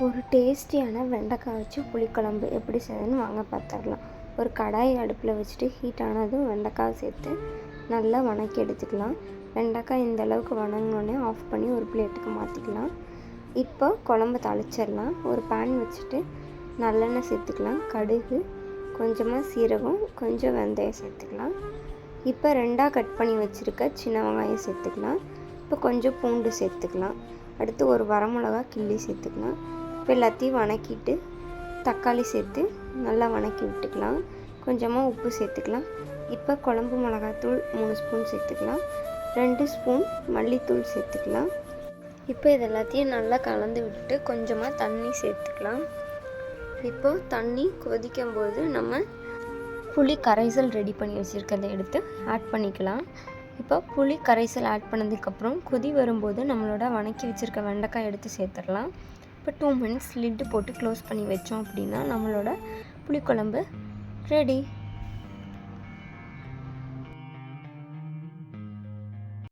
ஒரு டேஸ்டியான வெண்டைக்காய் வச்சு புளிக்குழம்பு எப்படி செய்யணும்னு வாங்க பார்த்துடலாம். ஒரு கடாய் அடுப்பில் வச்சுட்டு ஹீட் ஆனதும் வெண்டைக்காய் சேர்த்து நல்லா வணக்கி எடுத்துக்கலாம். வெண்டைக்காய் இந்த அளவுக்கு வணங்கினோடனே ஆஃப் பண்ணி ஒரு பிளேட்டுக்கு மாற்றிக்கலாம். இப்போ குழம்பு தாளிச்சிடலாம். ஒரு பேன் வச்சுட்டு நல்லெண்ணெய் சேர்த்துக்கலாம். கடுகு, கொஞ்சமாக சீரகம், கொஞ்சம் வெந்தயம் சேர்த்துக்கலாம். இப்போ ரெண்டாக கட் பண்ணி வச்சுருக்க சின்ன வெங்காயம் சேர்த்துக்கலாம். இப்போ கொஞ்சம் பூண்டு சேர்த்துக்கலாம். அடுத்து ஒரு வரமிளகா கிள்ளி சேர்த்துக்கலாம். இப்போ எல்லாத்தையும் வணக்கிட்டு தக்காளி சேர்த்து நல்லா வணக்கி விட்டுக்கலாம். கொஞ்சமாக உப்பு சேர்த்துக்கலாம். இப்போ குழம்பு மிளகாத்தூள் 3 ஸ்பூன் சேர்த்துக்கலாம். 2 ஸ்பூன் மல்லித்தூள் சேர்த்துக்கலாம். இப்போ இது எல்லாத்தையும் நல்லா கலந்து விட்டுட்டு கொஞ்சமாக தண்ணி சேர்த்துக்கலாம். இப்போது தண்ணி கொதிக்கும் போது நம்ம புளி கரைசல் ரெடி பண்ணி வச்சுருக்கிறத எடுத்து ஆட் பண்ணிக்கலாம். இப்போ புளி கரைசல் ஆட் பண்ணதுக்கப்புறம் கொதி வரும்போது நம்மளோட வணக்கி வச்சுருக்க வெண்டைக்காய் எடுத்து சேர்த்துடலாம். இப்போ 2 மினிட்ஸ் லிட்டு போட்டு க்ளோஸ் பண்ணி வச்சோம் அப்படின்னா நம்மளோட புளிக்குழம்பு ரெடி.